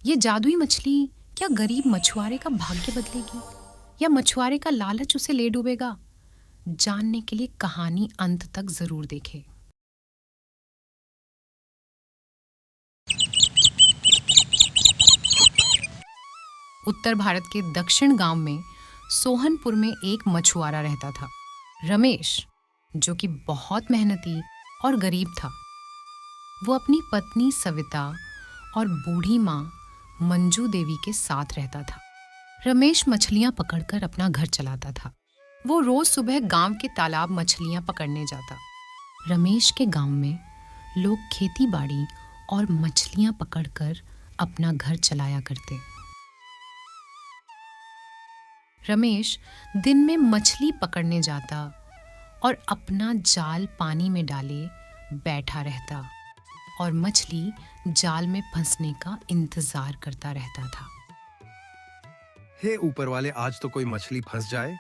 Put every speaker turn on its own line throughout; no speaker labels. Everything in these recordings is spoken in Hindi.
ये जादुई मछली क्या गरीब मछुआरे का भाग्य बदलेगी या मछुआरे का लालच उसे ले डूबेगा? जानने के लिए कहानी अंत तक जरूर देखें। उत्तर भारत के दक्षिण गांव में सोहनपुर में एक मछुआरा रहता था, रमेश, जो कि बहुत मेहनती और गरीब था। वो अपनी पत्नी सविता और बूढ़ी माँ मंजू देवी के साथ रहता था। रमेश मछलियां पकड़कर अपना घर चलाता था। वो रोज सुबह गांव के तालाब मछलियां पकड़ने जाता। रमेश के गांव में लोग खेती बाड़ी और मछलियां पकड़कर अपना घर चलाया करते। रमेश दिन में मछली पकड़ने जाता और अपना जाल पानी में डाले बैठा रहता और मछली जाल में फंसने का इंतजार करता रहता था।
हे ऊपर वाले, आज तो कोई मछली फंस जाए,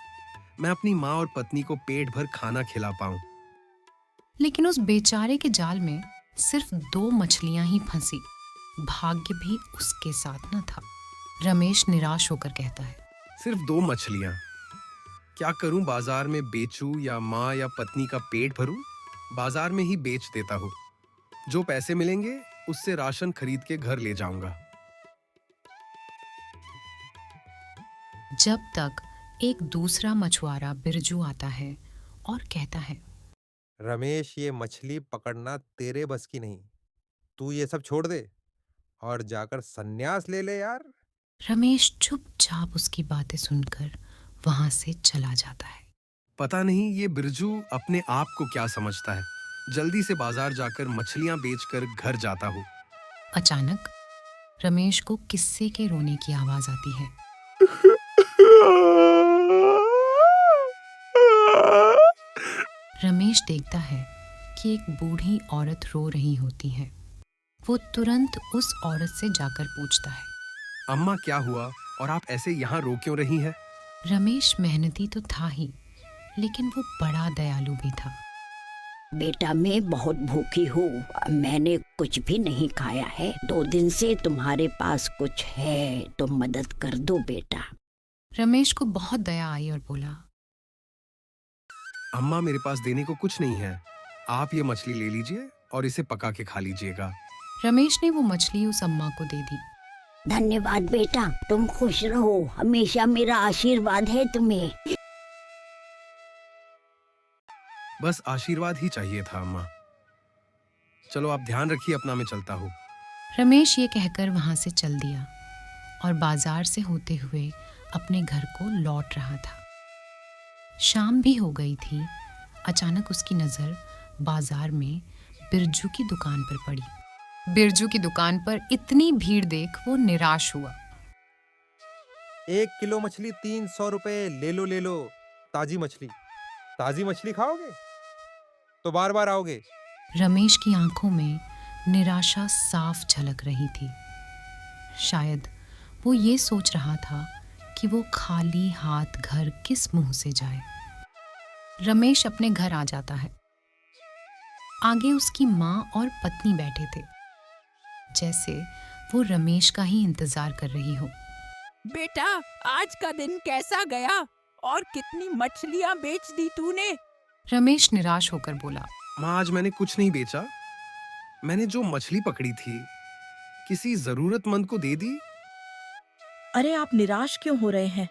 मैं अपनी माँ और पत्नी को पेट भर खाना खिला पाऊं।
लेकिन उस बेचारे के जाल में सिर्फ 2 मछलियां ही फंसी। भाग्य भी उसके साथ न था। रमेश निराश होकर कहता है,
सिर्फ 2 मछलियां? क्या करूं? बाजार में बेचूं या माँ या पत्नी का पेट भरूं? बाजार में ही बेच देता हूं। जो पैसे मिलेंगे उससे राशन खरीद के घर ले जाऊंगा।
जब तक एक दूसरा मछुआरा बिरजू आता है और कहता है,
रमेश, ये मछली पकड़ना तेरे बस की नहीं। तू ये सब छोड़ दे और जाकर संन्यास ले ले यार।
रमेश चुपचाप उसकी बातें सुनकर वहां से चला जाता है।
पता नहीं ये बिरजू अपने आप को क्या समझता है। जल्दी से बाजार जाकर मछलियां बेचकर घर जाता हूँ।
अचानक रमेश को किस्से के रोने की आवाज आती है। रमेश देखता है कि एक बूढ़ी औरत रो रही होती है। वो तुरंत उस औरत से जाकर पूछता है,
अम्मा, क्या हुआ और आप ऐसे यहाँ रो क्यों रही हैं?
रमेश मेहनती तो था ही, लेकिन वो बड़ा दयालु भी था।
बेटा, मैं बहुत भूखी हूँ। मैंने कुछ भी नहीं खाया है। 2 दिन से तुम्हारे पास कुछ है तो मदद कर दो बेटा।
रमेश को बहुत दया आई और बोला,
अम्मा, मेरे पास देने को कुछ नहीं है। आप ये मछली ले लीजिए और इसे पका के खा लीजिएगा।
रमेश ने वो मछली उस अम्मा को दे दी।
धन्यवाद बेटा, तुम खुश रहो। हमेशा मेरा आशीर्वाद है तुम्हें।
बस आशीर्वाद ही चाहिए था अम्मा। चलो आप ध्यान रखिए अपना, मैं चलता हूँ।
रमेश ये कहकर वहां से चल दिया और बाजार से होते हुए अपने घर को लौट रहा था। शाम भी हो गई थी। अचानक उसकी नजर बाजार में बिरजू की दुकान पर पड़ी। बिरजू की दुकान पर इतनी भीड़ देख वो निराश हुआ।
1 किलो मछली 300 रुपए। ले लो। ताजी मछली खाओगे तो बार बार आओगे।
रमेश की आंखों में निराशा साफ झलक रही थी। शायद वो ये सोच रहा था कि वो खाली हाथ घर किस मुंह से जाए। रमेश अपने घर आ जाता है। आगे उसकी माँ और पत्नी बैठे थे, जैसे वो रमेश का ही इंतजार कर रही हो।
बेटा, आज का दिन कैसा गया और कितनी मछलियाँ बेच दी तूने?
रमेश निराश होकर बोला,
माँ, आज मैंने कुछ नहीं बेचा। मैंने जो मछली पकड़ी थी किसी जरूरतमंद को दे दी।
अरे, आप निराश क्यों हो रहे हैं?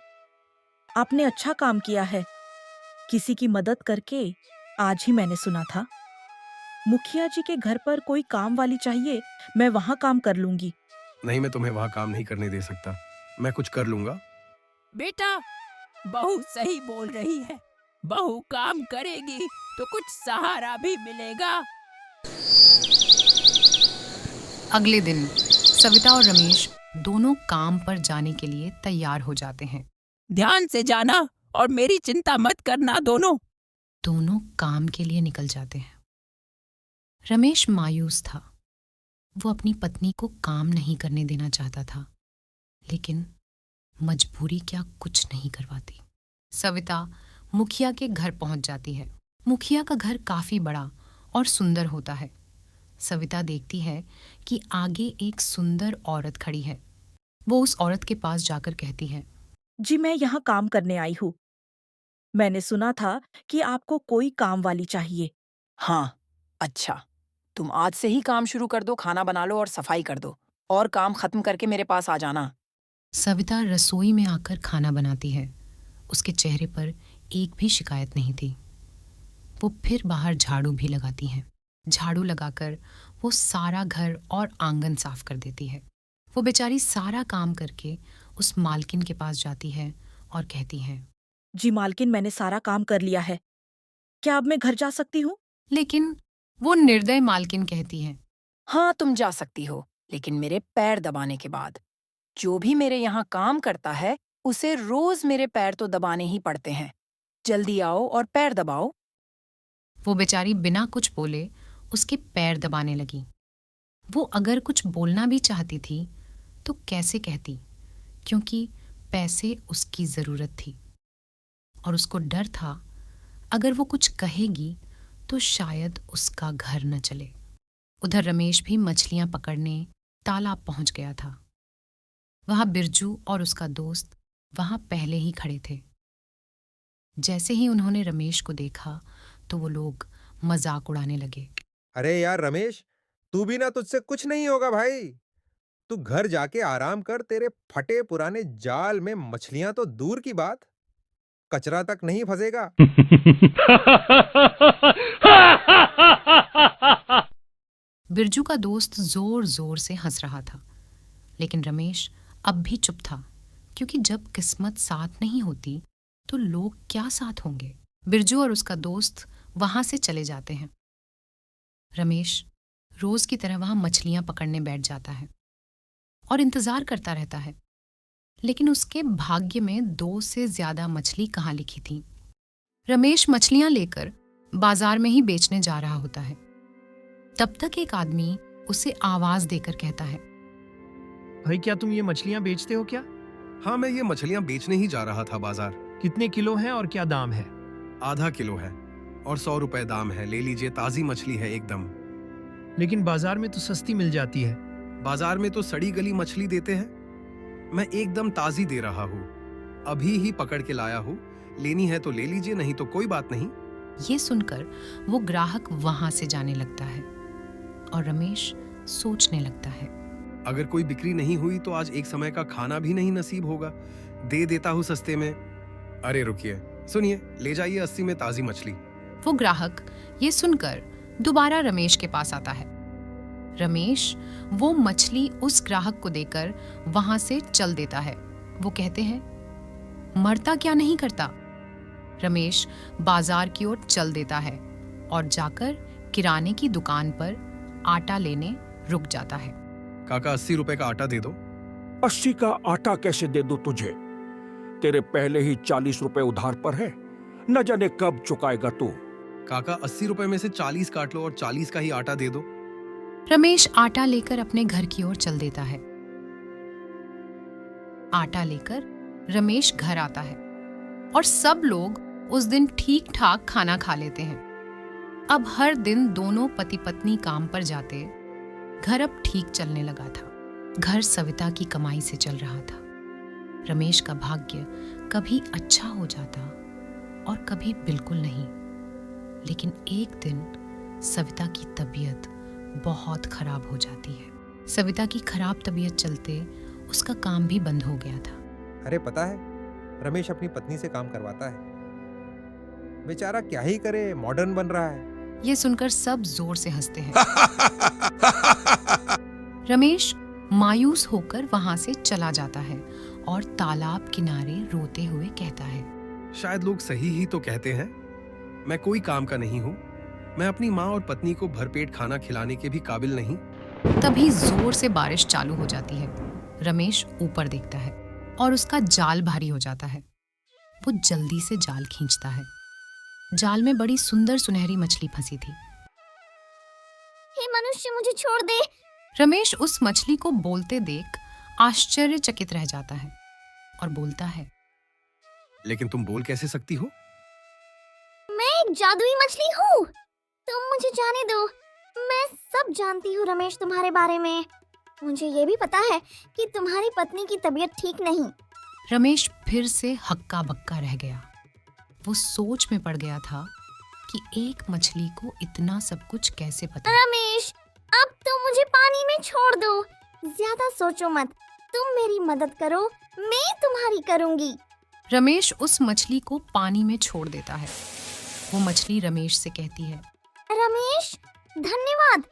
आपने अच्छा काम किया है। किसी की मदद करके। आज ही मैंने सुना था मुखिया जी के घर पर कोई काम वाली चाहिए। मैं वहाँ काम कर लूंगी।
नहीं, मैं तुम्हें वहां काम नहीं करने दे सकता। मैं कुछ कर लूंगा।
बेटा, बहू सही बोल रही है। बहू काम करेगी तो कुछ सहारा भी मिलेगा।
अगले दिन सविता और रमेश दोनों काम पर जाने के लिए तैयार हो जाते हैं।
ध्यान से जाना और मेरी चिंता मत करना।
दोनों काम के लिए निकल जाते हैं। रमेश मायूस था। वो अपनी पत्नी को काम नहीं करने देना चाहता था, लेकिन मजबूरी क्या कुछ नहीं करवाती। सविता मुखिया के घर पहुंच जाती है। मुखिया का घर काफी बड़ा और सुंदर होता है। सविता देखती है कि आगे एक सुंदर औरत खड़ी है। वो उस औरत के पास जाकर कहती है,
जी मैं यहाँ काम करने आई हूँ। मैंने सुना था कि आपको कोई काम वाली चाहिए।
हाँ, अच्छा। तुम आज से ही काम शुरू कर दो, खाना बना लो और सफाई कर दो। और काम खत्म करके मेरे पास आ जाना।
सविता रसोई में आकर खाना बनाती है। उसके चेहरे पर एक भी शिकायत नहीं थी। वो फिर बाहर झाड़ू भी लगाती है। झाड़ू लगाकर वो सारा घर और आंगन साफ कर देती है। वो बेचारी सारा काम करके उस मालकिन के पास जाती है और कहती है,
जी मालकिन, मैंने सारा काम कर लिया है। क्या अब मैं घर जा सकती हूँ?
लेकिन वो निर्दय मालकिन कहती है,
हाँ, तुम जा सकती हो, लेकिन मेरे पैर दबाने के बाद। जो भी मेरे यहाँ काम करता है, उसे रोज मेरे पैर तो दबाने ही पड़ते हैं। जल्दी आओ और पैर दबाओ।
वो बेचारी बिना कुछ बोले उसके पैर दबाने लगी। वो अगर कुछ बोलना भी चाहती थी तो कैसे कहती, क्योंकि पैसे उसकी जरूरत थी और उसको डर था अगर वो कुछ कहेगी तो शायद उसका घर न चले। उधर रमेश भी मछलियां पकड़ने तालाब पहुंच गया था। वहां बिरजू और उसका दोस्त वहां पहले ही खड़े थे। जैसे ही उन्होंने रमेश को देखा तो वो लोग मजाक उड़ाने लगे।
अरे यार रमेश, तू भी ना, तुझसे कुछ नहीं होगा भाई। तू घर जाके आराम कर। तेरे फटे पुराने जाल में मछलियां तो दूर की बात, कचरा तक नहीं फंसेगा।
बिरजू का दोस्त जोर जोर से हंस रहा था, लेकिन रमेश अब भी चुप था, क्योंकि जब किस्मत साथ नहीं होती तो लोग क्या साथ होंगे। बिरजू और उसका दोस्त वहां से चले जाते हैं। रमेश रोज की तरह वहां मछलियां पकड़ने बैठ जाता है और इंतजार करता रहता है, लेकिन उसके भाग्य में 2 से ज्यादा मछली कहाँ लिखी थी। रमेश मछलियां लेकर बाजार में ही बेचने जा रहा होता है। तब तक एक आदमी उसे आवाज देकर कहता है,
भाई क्या तुम ये मछलियाँ बेचते हो क्या?
हाँ, मैं ये मछलियां बेचने ही जा रहा था बाजार।
कितने किलो हैं और क्या दाम है?
आधा किलो है और 100 रुपए दाम है। ले लीजिए, ताजी मछली है एकदम।
लेकिन बाजार में तो सस्ती मिल जाती है।
बाजार में तो सड़ी गली मछली देते हैं, मैं एकदम ताजी दे रहा हूँ। अभी ही पकड़ के लाया हूँ। लेनी है तो ले लीजिए, नहीं तो कोई बात नहीं।
ये सुनकर वो ग्राहक वहां से जाने लगता है और रमेश सोचने लगता है,
अगर कोई बिक्री नहीं हुई तो आज एक समय का खाना भी नहीं नसीब होगा। दे देता हूँ सस्ते में। अरे रुकिए, सुनिए, ले जाइए 80 में ताजी मछली।
वो ग्राहक ये सुनकर दोबारा रमेश के पास आता है। रमेश वो मछली उस ग्राहक को देकर वहां से चल देता है। वो कहते हैं, मरता क्या नहीं करता। रमेश बाजार की ओर चल देता है और जाकर किराने की दुकान पर आटा लेने रुक जाता है।
काका, 80 रुपए का आटा दे दो।
80 का आटा कैसे दे दूं तुझे? तेरे पहले ही 40 रुपए उधार पर है, न जाने कब चुकाएगा तू।
काका, 80 रुपए में से 40 काट लो और 40 का ही आटा दे दो।
रमेश आटा लेकर अपने घर की ओर चल देता है। आटा लेकर रमेश घर आता है और सब लोग उस दिन ठीक ठाक खाना खा लेते हैं। अब हर दिन दोनों पति पत्नी काम पर जाते। घर अब ठीक चलने लगा था। घर सविता की कमाई से चल रहा था। रमेश का भाग्य कभी अच्छा हो जाता और कभी बिल्कुल नहीं। लेकिन एक दिन सविता की तबीयत बहुत खराब हो जाती है। सविता की खराब तबीयत चलते उसका काम भी बंद हो गया था।
अरे पता है, रमेश अपनी पत्नी से काम करवाता है। बेचारा क्या ही करे, मॉडर्न बन रहा है।
ये सुनकर सब जोर से हंसते हैं। रमेश मायूस होकर वहां से चला जाता है और तालाब किनारे रोते हुए कहता है,
शायद लोग सही ही तो कहते हैं। मैं कोई काम का नहीं हूँ। मैं अपनी माँ और पत्नी को भरपेट खाना खिलाने के भी काबिल नहीं।
तभी जोर से बारिश चालू हो जाती है। रमेश ऊपर देखता है और उसका जाल भारी हो जाता है। वो जल्दी से जाल खींचता है। जाल में बड़ी सुंदर सुनहरी मछली फंसी थी।
हे मनुष्य, मुझे छोड़ दे।
रमेश उस मछली को बोलते देख आश्चर्यचकित रह जाता है और बोलता है,
लेकिन तुम बोल कैसे सकती हो?
मैं एक जादुई मछली हूँ। तुम मुझे जाने दो। मैं सब जानती हूँ रमेश तुम्हारे बारे में। मुझे ये भी पता है कि तुम्हारी पत्नी की तबीयत ठीक नहीं।
रमेश फिर से हक्का बक्का रह गया। वो सोच में पड़ गया था कि एक मछली को इतना सब कुछ कैसे पता।
रमेश, अब तो मुझे पानी में छोड़ दो। ज्यादा सोचो मत, तुम मेरी मदद करो, मैं तुम्हारी करूंगी।
रमेश उस मछली को पानी में छोड़ देता है। वो मछली रमेश से कहती है,
रमेश, धन्यवाद।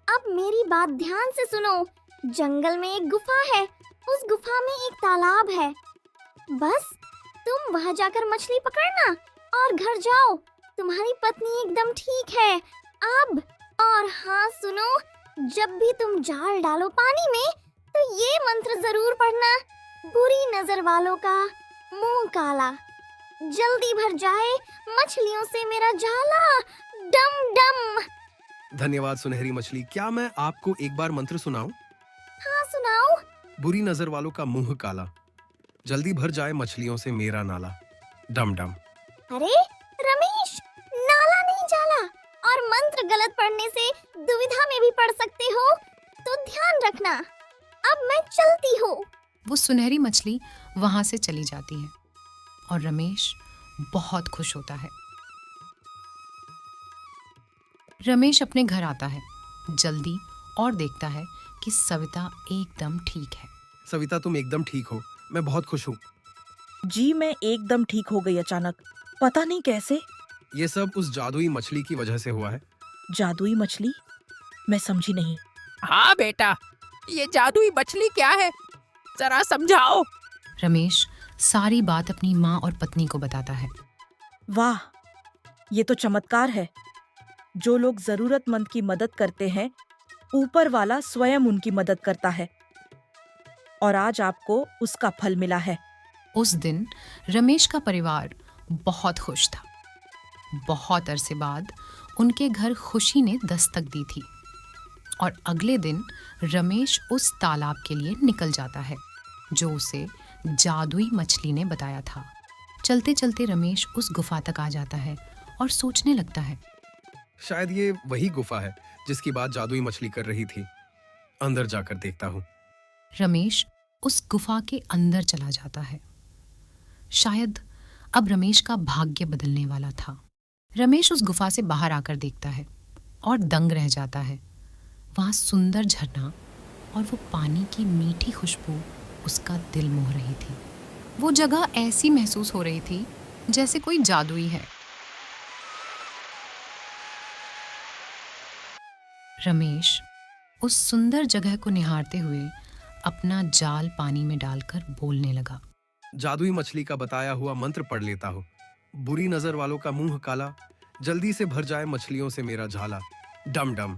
अब मेरी बात ध्यान से सुनो। जंगल में एक गुफा है, उस गुफा में एक तालाब है। बस तुम वहां जाकर मछली पकड़ना और घर जाओ। तुम्हारी पत्नी एकदम ठीक है अब। और हाँ सुनो, जब भी तुम जाल डालो पानी में तो ये मंत्र जरूर पढ़ना, बुरी नजर वालों का मुंह काला, जल्दी भर जाए मछलियों से मेरा जाला, डम डम।
धन्यवाद सुनहरी मछली। क्या मैं आपको एक बार मंत्र सुनाऊं?
हाँ सुनाओ।
बुरी नजर वालों का मुंह काला, जल्दी भर जाए मछलियों से मेरा नाला, डम डम।
अरे रमेश, नाला नहीं जाला, और मंत्र गलत पढ़ने से दुविधा में भी पढ़ सकते हो, तो ध्यान रखना। अब मैं चलती हूँ।
वो सुनहरी मछली वहां से चली जाती है और रमेश बहुत खुश होता है। रमेश अपने घर आता है जल्दी और देखता है कि सविता एकदम ठीक है।
सविता, तुम एकदम ठीक हो, मैं बहुत खुश हूँ।
जी मैं एकदम ठीक हो गई अचानक, पता नहीं कैसे।
ये सब उस जादुई मछली की वजह से हुआ है।
जादुई मछली? मैं समझी नहीं।
हाँ बेटा, ये जादुई मछली क्या है, जरा समझाओ।
रमेश सारी बात अपनी माँ और पत्नी को बताता है।
वाह, ये तो चमत्कार है। जो लोग जरूरतमंद की मदद करते हैं, ऊपर वाला स्वयं उनकी मदद करता है, और आज आपको उसका फल मिला है।
उस दिन रमेश का परिवार बहुत खुश था। बहुत अरसे बाद उनके घर खुशी ने दस्तक दी थी और अगले दिन रमेश उस तालाब के लिए निकल जाता है जो उसे जादुई मछली ने बताया था। चलते चलते रमेश उस गुफा तक आ जाता है और सोचने लगता है,
शायद ये वही गुफा है जिसकी बात जादुई मछली कर रही थी। अंदर जाकर देखता हूँ।
रमेश उस गुफा के अंदर चला जाता है। शायद अब रमेश का भाग्य बदलने वाला था। रमेश उस गुफा से बाहर आकर देखता है और दंग रह जाता है। वहां सुंदर झरना और वो पानी की मीठी खुशबू उसका दिल मोह रही थी। वो जगह ऐसी महसूस हो रही थी जैसे कोई जादुई है। रमेश उस सुंदर जगह को निहारते हुए अपना जाल पानी में डालकर बोलने लगा।
जादुई मछली का बताया हुआ मंत्र पढ़ लेता हूँ। बुरी नजर वालों का मुंह काला, जल्दी से भर जाए मछलियों से मेरा झाला, डम डम।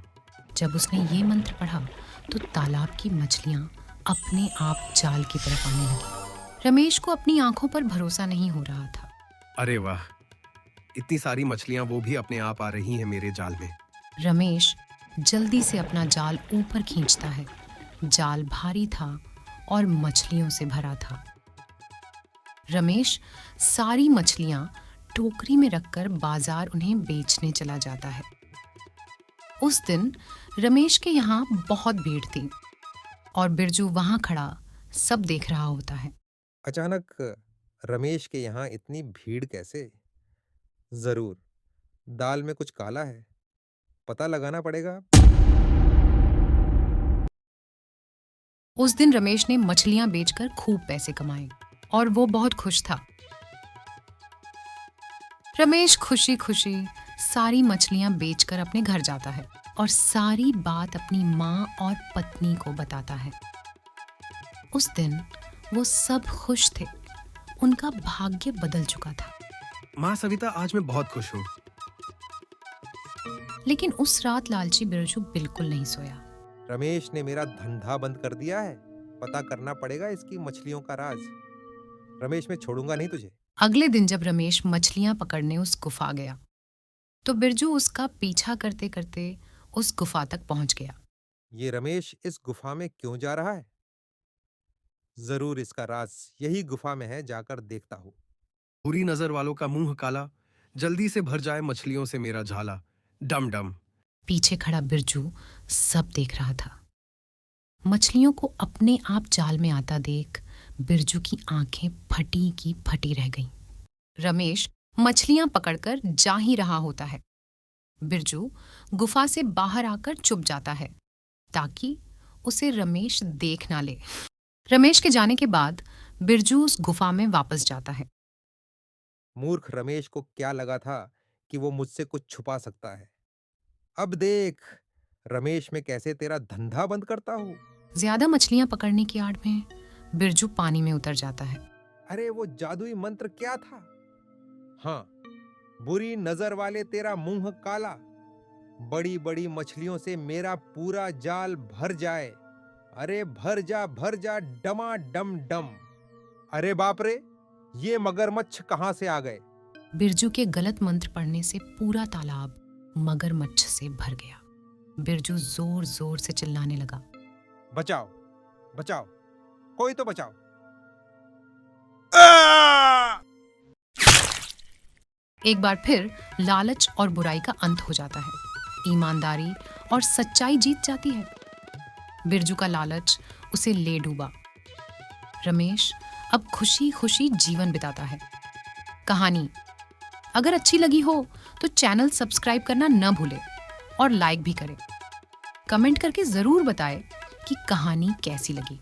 जब उसने ये मंत्र पढ़ा तो तालाब की मछलियां अपने आप जाल की तरफ आने लगी। रमेश को अपनी आंखों पर भरोसा नहीं हो रहा था।
अरे वाह, इतनी सारी मछलियां वो भी अपने आप आ रही हैं मेरे जाल में।
रमेश जल्दी से अपना जाल ऊपर खींचता है। जाल भारी था और मछलियों से भरा था। रमेश सारी मछलियां टोकरी में रखकर बाजार उन्हें बेचने चला जाता है। उस दिन रमेश के यहाँ बहुत भीड़ थी और बिरजू वहां खड़ा सब देख रहा होता है।
अचानक रमेश के यहाँ इतनी भीड़ कैसे? जरूर दाल में कुछ काला है, पता लगाना पड़ेगा।
उस दिन रमेश ने मछलियां बेचकर खूब पैसे कमाए और वो बहुत खुश था। रमेश खुशी खुशी सारी मछलियां बेचकर अपने घर जाता है और सारी बात अपनी माँ और पत्नी को बताता है। उस दिन वो सब खुश थे। उनका भाग्य बदल चुका था।
माँ सविता, आज मैं बहुत खुश हूँ।
लेकिन उस रात लालची बिरजू बिल्कुल नहीं सोया।
रमेश ने मेरा धंधा बंद कर दिया है, पता करना पड़ेगा इसकी मछलियों का राज। रमेश, मैं छोड़ूंगा नहीं तुझे।
अगले दिन जब रमेश मछलियां पकड़ने उस गुफा गया तो बिरजू उसका पीछा करते करते उस गुफा तक पहुंच गया।
ये रमेश इस गुफा में क्यों जा रहा है? जरूर इसका राज यही गुफा में है, जाकर देखता हूँ।
बुरी नजर वालों का मुंह काला, जल्दी से भर जाए मछलियों से मेरा झाला, डम डम।
पीछे खड़ा बिरजू सब देख रहा था। मछलियों को अपने आप जाल में आता देख बिरजू की आंखें फटी की फटी रह गईं। रमेश मछलियां पकड़कर जा ही रहा होता है। बिरजू गुफा से बाहर आकर चुप जाता है ताकि उसे रमेश देख ना ले। रमेश के जाने के बाद बिरजू उस गुफा में वापस जाता है।
मूर्ख रमेश को क्या लगा था कि वो मुझसे कुछ छुपा सकता है। अब देख रमेश में कैसे तेरा धंधा बंद करता हूँ।
ज्यादा मछलियां पकड़ने की आड़ में बिरजू पानी में उतर जाता है।
अरे वो जादुई मंत्र क्या था? हाँ, बुरी नजर वाले तेरा मुंह काला, बड़ी बड़ी मछलियों से मेरा पूरा जाल भर जाए। अरे भर जा डमा डम डम। अरे बाप रे, ये मगरमच्छ कहाँ से आ गए?
बिरजू के गलत मंत्र पढ़ने से पूरा तालाब मगरमच्छ से भर गया। बिरजू जोर जोर से चिल्लाने लगा,
बचाओ बचाओ, कोई तो बचाओ।
एक बार फिर लालच और बुराई का अंत हो जाता है। ईमानदारी और सच्चाई जीत जाती है। बिरजू का लालच उसे ले डूबा। रमेश अब खुशी खुशी जीवन बिताता है। कहानी अगर अच्छी लगी हो तो चैनल सब्सक्राइब करना न भूले और लाइक भी करें। कमेंट करके जरूर बताएं कि कहानी कैसी लगी।